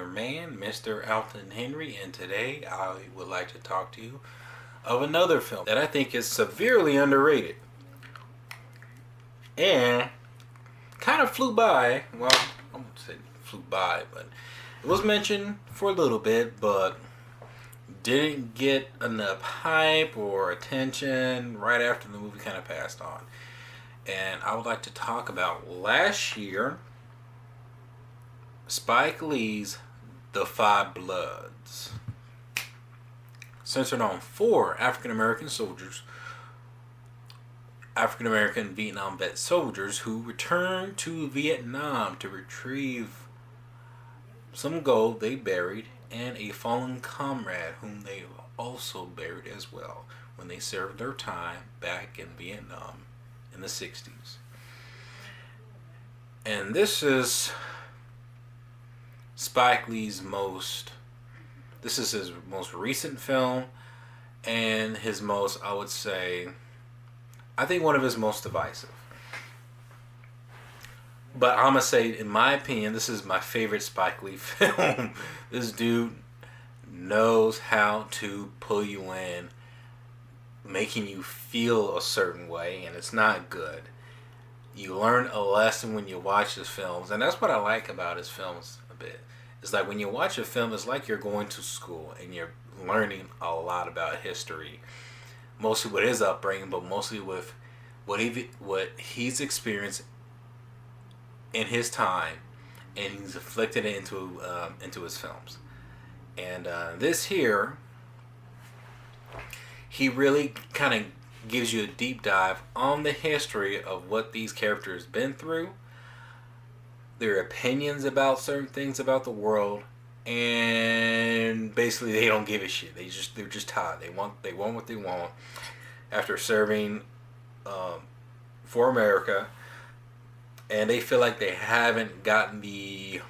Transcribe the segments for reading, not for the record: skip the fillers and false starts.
your man, Mr. Alton Henry, and today I would like to talk to you of another film that I think is severely underrated and kind of flew by. Well, I won't say flew by, but it was mentioned for a little bit, but didn't get enough hype or attention right after the movie kind of passed on. And I would like to talk about last year, Spike Lee's The Five Bloods, centered on four African American Vietnam vet soldiers who returned to Vietnam to retrieve some gold they buried and a fallen comrade whom they also buried as well when they served their time back in Vietnam in the 60s. And this is Spike Lee's this is his most recent film and his most, I would say, I think one of his most divisive. But I'm going to say, in my opinion, this is my favorite Spike Lee film. This dude knows how to pull you in, making you feel a certain way, and it's not good. You learn a lesson when you watch his films, and that's what I like about his films a bit. It's like when you watch a film, it's like you're going to school and you're learning a lot about history, mostly with his upbringing, but mostly with what he's experienced in his time, and he's afflicted it into his films. And this here, he really kind of gives you a deep dive on the history of what these characters been through, their opinions about certain things about the world, and basically they don't give a shit. They're just tired. They want what they want after serving for America, and they feel like they haven't gotten the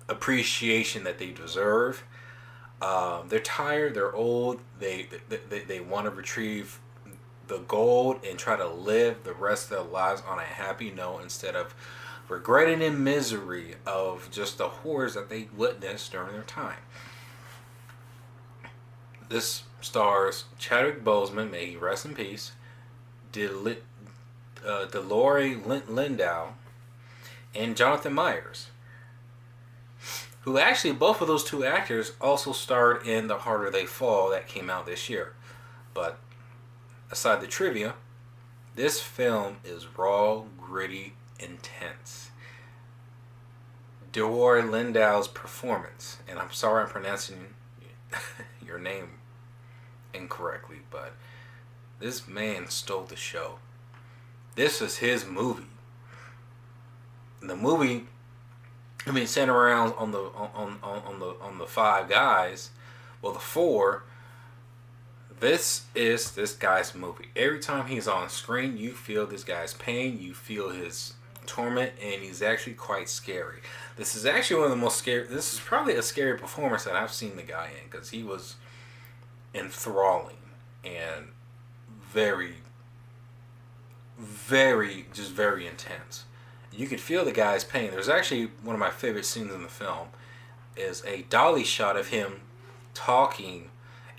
appreciation that they deserve. They're tired. They're old. They want to retrieve the gold and try to live the rest of their lives on a happy note instead of regretting in misery of just the horrors that they witnessed during their time. This stars Chadwick Boseman, may he rest in peace, Delore Lindow, and Jonathan Myers, who actually, both of those two actors also starred in The Harder They Fall that came out this year. But aside the trivia, this film is raw, gritty, intense. Delore Lindow's performance, and I'm sorry I'm pronouncing your name incorrectly, but this man stole the show. This is his movie. The movie, centered around on the five guys, well, the four. This is this guy's movie. Every time he's on screen, you feel this guy's pain, you feel his torment, and he's actually quite scary. This is actually one of the most scary. This is probably a scary performance that I've seen the guy in, because he was enthralling and very, very, just very intense. You could feel the guy's pain. There's actually one of my favorite scenes in the film is a dolly shot of him talking,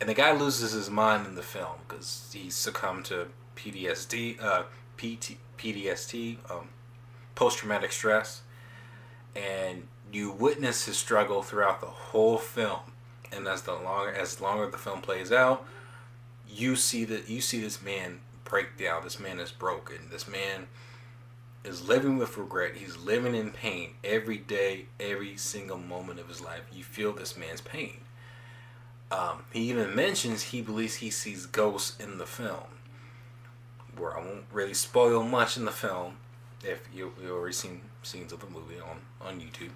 and the guy loses his mind in the film because he succumbed to PTSD, post-traumatic stress, and you witness his struggle throughout the whole film. And as longer the film plays out, you see this man break down. This man is broken. This man is living with regret. He's living in pain every day, every single moment of his life. You feel this man's pain. He even mentions he believes he sees ghosts in the film, where I won't really spoil much in the film if you already seen scenes of the movie on YouTube,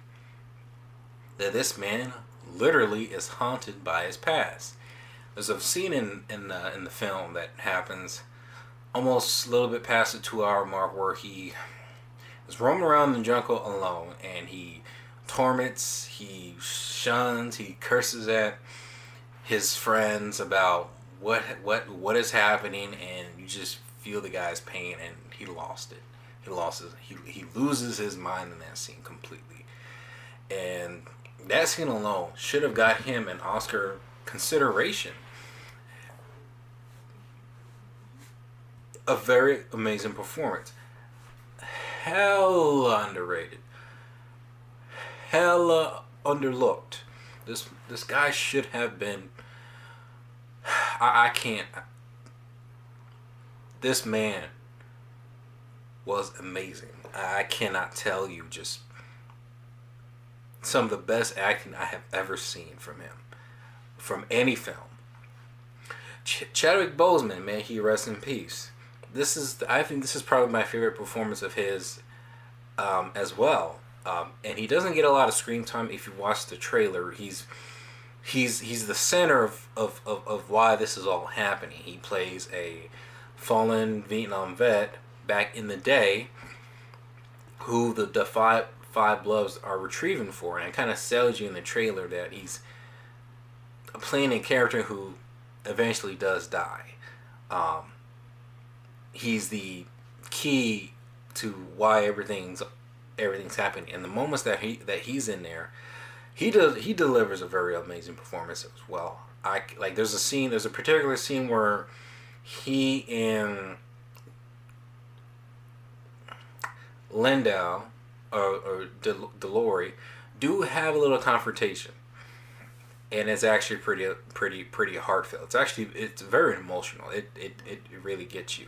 that this man literally is haunted by his past. There's a scene in the film that happens almost a little bit past the 2-hour mark where he is roaming around the jungle alone, and he torments, he shuns, he curses at his friends about what is happening, and you just feel the guy's pain, and he lost it. He loses his mind in that scene completely. And That scene alone should have got him an Oscar consideration. A very amazing performance. Hella underrated. Hella underlooked. This guy should have been. I can't. This man was amazing. I cannot tell you just some of the best acting I have ever seen from him, from any film. Chadwick Boseman, may he rest in peace. I think this is probably my favorite performance of his, as well. And he doesn't get a lot of screen time. If you watch the trailer, he's the center of why this is all happening. He plays a fallen Vietnam vet back in the day, who the five Bloods are retrieving for, and it kind of sells you in the trailer that he's playing a character who eventually does die. He's the key to why everything's happening. And the moments that he's in there, he delivers a very amazing performance as well. There's a particular scene where he and Lindau or Delory do have a little confrontation, and it's actually pretty heartfelt. It's very emotional. It really gets you.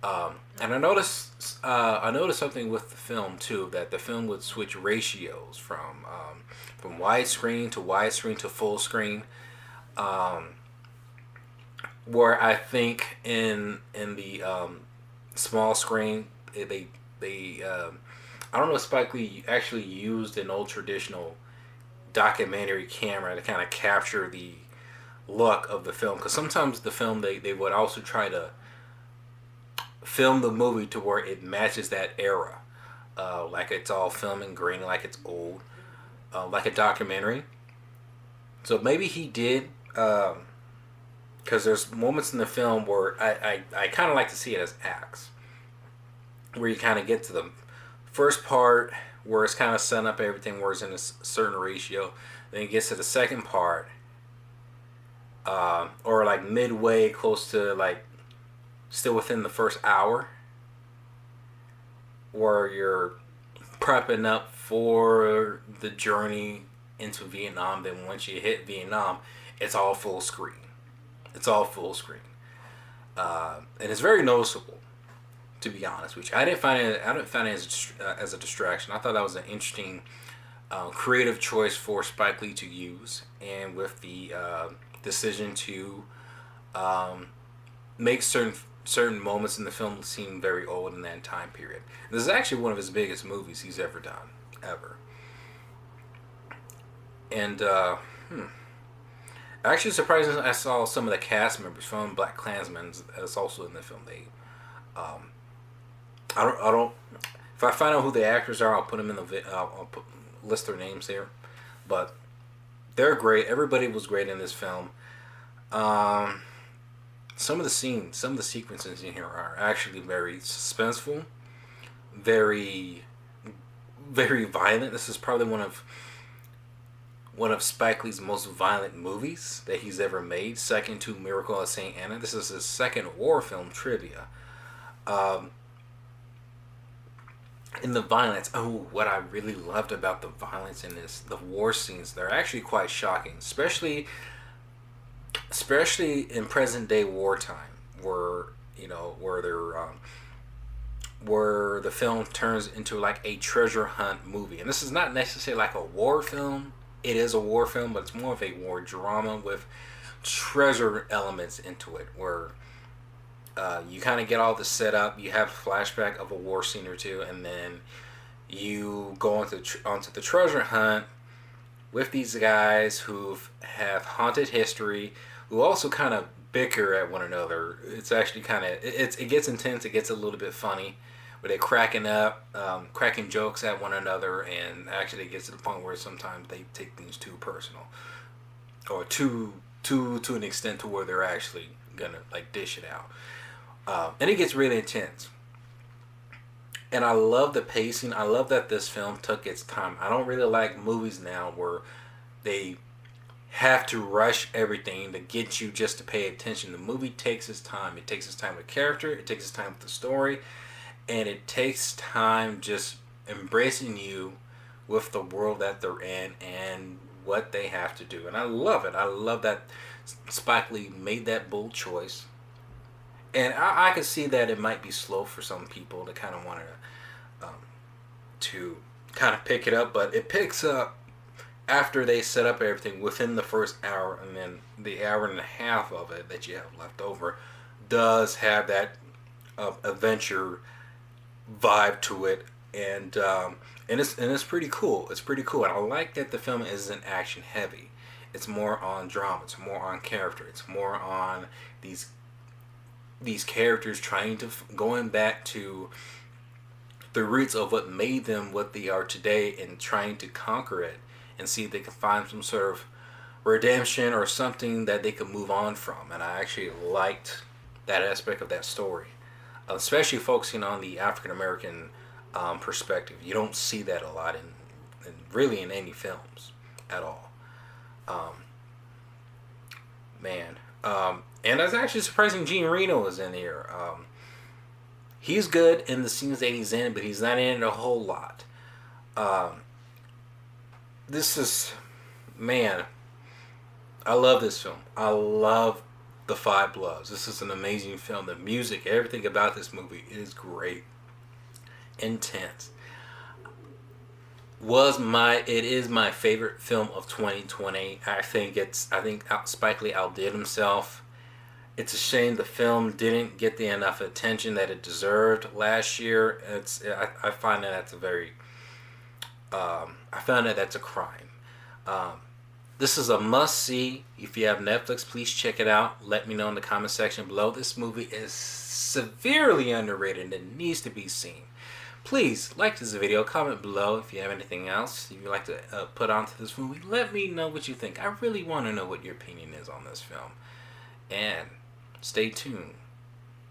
And I noticed something with the film too, that the film would switch ratios from widescreen to full screen. Where I think in the small screen, they I don't know if Spike Lee actually used an old traditional documentary camera to kind of capture the look of the film, because sometimes the film they would also try to film the movie to where it matches that era, like it's all filmed in green, like it's old, like a documentary. So maybe he did, because there's moments in the film where I kind of like to see it as acts, where you kind of get to the first part where it's kind of setting up everything, where it's in a certain ratio, then it gets to the second part, or like midway, close to like still within the first hour, where you're prepping up for the journey into Vietnam. Then once you hit Vietnam, it's all full screen. And it's very noticeable, to be honest with you. I didn't find it as a distraction. I thought that was an interesting, creative choice for Spike Lee to use, and with the decision to make certain moments in the film seem very old in that time period. This is actually one of his biggest movies he's ever done, ever. And actually, surprisingly, I saw some of the cast members from Black Klansman that's also in the film. I don't. If I find out who the actors are, I'll put them in I'll list their names here. But they're great. Everybody was great in this film. Some of the sequences in here are actually very suspenseful, very, very violent. This is probably one of Spike Lee's most violent movies that he's ever made, second to Miracle at St. Anna. This is his second war film trivia. In the violence, what I really loved about the violence in the war scenes, they're actually quite shocking, especially in present day wartime, where where the film turns into like a treasure hunt movie. And this is not necessarily like a war film. It is a war film, but it's more of a war drama with treasure elements into it, where you kind of get all the setup. You have a flashback of a war scene or two, and then you go onto the treasure hunt with these guys who have haunted history, who also kind of bicker at one another. It's actually it gets intense. It gets a little bit funny, but they're cracking jokes at one another, and actually it gets to the point where sometimes they take things too personal, or to an extent to where they're actually gonna like dish it out. And it gets really intense. And I love the pacing. I love that this film took its time. I don't really like movies now where they have to rush everything to get you just to pay attention. The movie takes its time. It takes its time with character. It takes its time with the story. And it takes time just embracing you with the world that they're in and what they have to do. And I love it. I love that Spike Lee made that bold choice. And I can see that it might be slow for some people to kind of want to kind of pick it up, but it picks up after they set up everything within the first hour, and then the hour and a half of it that you have left over does have that adventure vibe to it, and it's pretty cool. It's pretty cool, and I like that the film isn't action heavy. It's more on drama. It's more on character. It's more on these characters trying to going back to the roots of what made them what they are today and trying to conquer it and see if they can find some sort of redemption or something that they can move on from. And I actually liked that aspect of that story, especially focusing on the African American perspective. You don't see that a lot in really in any films at all. And that's actually surprising. Gene Reno is in here. He's good in the scenes that he's in, but he's not in it a whole lot. This is, man, I love this film. I love The Five Bloods. This is an amazing film. The music, everything about this movie is great. Intense. It is my favorite film of 2020. I think Spike Lee outdid himself. It's a shame the film didn't get the enough attention that it deserved last year. I find that that's a very that's a crime. This is a must-see. If you have Netflix, please check it out. Let me know in the comment section below. This movie is severely underrated and it needs to be seen. Please like this video, comment below if you have anything else you'd like to put onto this movie. Let me know what you think. I really want to know what your opinion is on this film. And stay tuned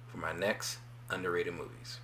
for my next underrated movies.